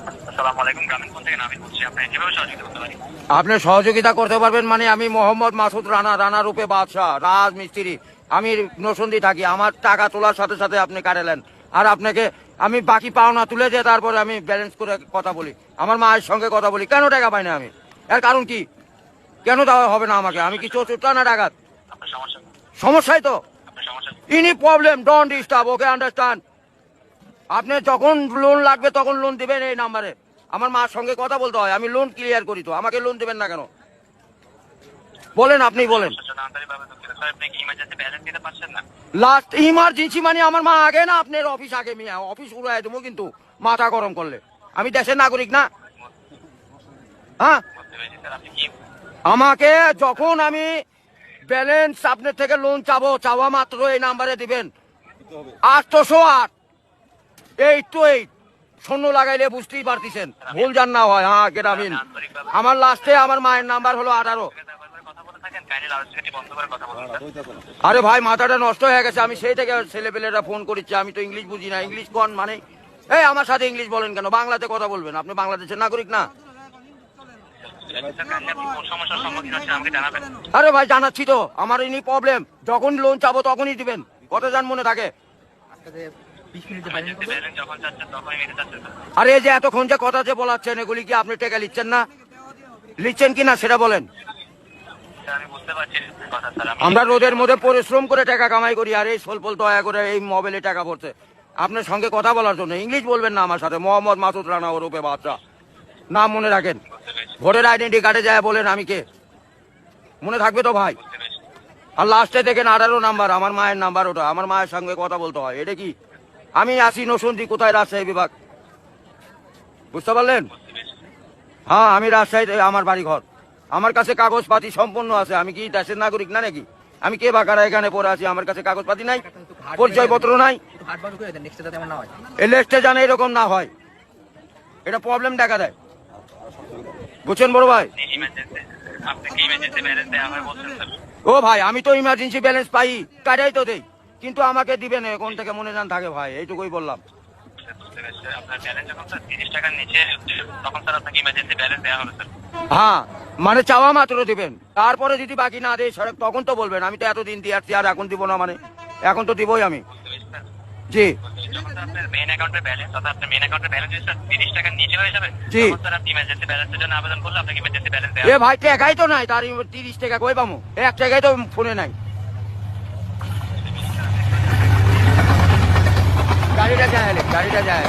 আসসালামু আলাইকুম, গ্রামীণ ফোন থেকে নামিদ বলছি। আপনি কিভাবে সহযোগিতা করতে পারি? আপনি সহযোগিতা করতে পারবেন মানে আমি মোহাম্মদ মাসুদ রানা, রানা রূপে বাদশাহ, রাজমিস্ত্রি। আমি নরসিংদী থাকি। আমার টাকা তোলার সাথে সাথে আপনি কাটালেন, আর আপনাকে আমি বাকি পাওনা তুলে দিয়ে তারপরে আমি ব্যালেন্স করে কথা বলি, আমার মায়ের সঙ্গে কথা বলি। কেন টাকা পাই না আমি? এর কারণ কি? কেন দেওয়া হবে না আমাকে? আমি কি চোরটা না ডাকাত? আপনার সমস্যা, সমস্যাই তো। আপনার সমস্যা। Any problem don't disturb, okay understand. আপনি যখন লোন লাগবে তখন লোন দিবেন এই নাম্বারে। আমার মার সঙ্গে কথা বলতে হয়, আমি লোন ক্লিয়ার করি। তো আমাকে লোন দিবেন না কেন বলেন? আপনি বলেন। আন্তরিকভাবে দুঃখিত স্যার, আপনি কি ইমার্জেন্সি ব্যালেন্স দিতে পারছেন না? লাস্ট ইমার্জেন্সি মানে আমার মা আগে না আপনার অফিস আগে? মিয়া অফিস উড়াই দেবো কিন্তু মাথা গরম করলে। আমি দেশের নাগরিক না? হ্যাঁ, বুঝতে পেরেছি স্যার। আপনি কি আমাকে যখন আমি ব্যালেন্স আপনার থেকে লোন চাবো, চাওয়া মাত্র এই নাম্বারে দিবেন 808 828। শূন্য লাগাইলে বুঝতেই পারতেছেন, ভুল জান না হয়। হ্যাঁ, গ্রামীণ। আমার লাস্টে আমার মায়ের নাম্বার হলো 18। কথা বলে থাকেন, কাইন্ডলি লাউডস্পিকারটি বন্ধ করে কথা বলুন স্যার। আরে ভাই, মাথাটা নষ্ট হয়ে গেছে। আমি সেই থেকে ছেলেপেলেরা ফোন করেছি, আমি তো ইংলিশ বুঝি না। ইংলিশ কোন মানে? এই আমার সাথে ইংলিশ বলেন কেন? বাংলাতে কথা বলবেন। আপনি বাংলাদেশের নাগরিক না? স্যার, কাইন্ডলি আপনি কোন সমস্যার সম্মুখীন হচ্ছেন আমাকে জানাবেন। আরে ভাই, জানাচ্ছি তো। আমার ইনি প্রবলেম, যখন লোন চাবো তখনই দিবেন। কত জান মনে থাকে? ইমার্জেন্সি ব্যালেন্স যখন চাচ্ছেন তখনই নিতে চাচ্ছেন স্যার। আরে এই যে এতক্ষণ যে কথা যে বলাচ্ছেন, এগুলি কি আপনি টাকা লিচ্ছেন না? লিচ্ছেন কি না সেটা বলেন। স্যার, আমি বুঝতে পারছি কথা স্যার। আমরা রোদের মধ্যে পরিশ্রম করে টাকা কামাই করি, আর এই সোলপল দয়া করে এই মোবাইলে টাকা পড়ছে আপনার সঙ্গে কথা বলার জন্য। ইংলিশ বলবেন না আমার সাথে। মোহাম্মদ মাসুদ রানা ওরূপে বাদশাহ, নাম মনে রাখেন। ভোটার আইডেন্টি কার্ডে যায় বলেন আমি কে, মনে থাকবে তো ভাই? আর লাস্টে দেখেন 18 নাম্বার, আমার মায়ের নাম্বার ওটা। আমার মায়ের সঙ্গে কথা বলতে হয়। এটা কি? আমি আসি নরসিংদী, কোথায়? রাজশাহী বিভাগ। বুঝতে পারলেন? হ্যাঁ, আমি রাজশাহীতে আমার বাড়ি ঘর। আমার কাছে কাগজপাতি সম্পূর্ণ আছে। আমি কি দেশের নাগরিক না নাকি? আমি কে বাকারা এখানে পড়ে আছি? আমার কাছে কাগজপাতি নাই, পরিচয়পত্র নাই। এই লিস্টে জানে এরকম না হয়, এটা প্রবলেম দেখা দেয়। বুঝছেন বড় ভাই? ইমার্জেন্সি, আপনি কি ইমার্জেন্সি ব্যালেন্স দেওয়া হয় বলছেন স্যার? ও ভাই, আমি তো ইমার্জেন্সি ব্যালেন্স পাই, কাটাই তো দেই, কিন্তু আমাকে দিবেন কোন থেকে মনে জান থাকে ভাই, এইটুকুই বললাম। বুঝতে পেরেছি। আপনার ব্যালেন্স যখন স্যার 30 টাকার নিচে তখন স্যার আপনাকে ইমার্জেন্সি ব্যালেন্স দেওয়া হবে স্যার। হ্যাঁ, মানে চাওয়া মাত্র দিবেন, তারপরে যদি বাকি না দেয় সড়ক তখন তো বলবেন। আমি তো এতদিন দিয়ে আসছি, আর এখন দিব না মানে? এখন তো দিবই আমি। বুঝতে পেরেছি স্যার। জি যখন স্যার আপনার মেইন অ্যাকাউন্টের ব্যালেন্স, অর্থাৎ আপনার মেইন অ্যাকাউন্টের ব্যালেন্স যদি স্যার 30 টাকার নিচে হয়ে যাবে, জি। তখন স্যার আপনি ইমার্জেন্সি ব্যালেন্সের জন্য আবেদন করলে আপনাকে ইমার্জেন্সি ব্যালেন্স দেওয়া এ হবে। ভাই, টাকাই তো নাই, তার 30 টাকা কই পামু? 1 টাকাই তো ফোনে নাই। গাড়িটা যায়, গাড়িটা যায়।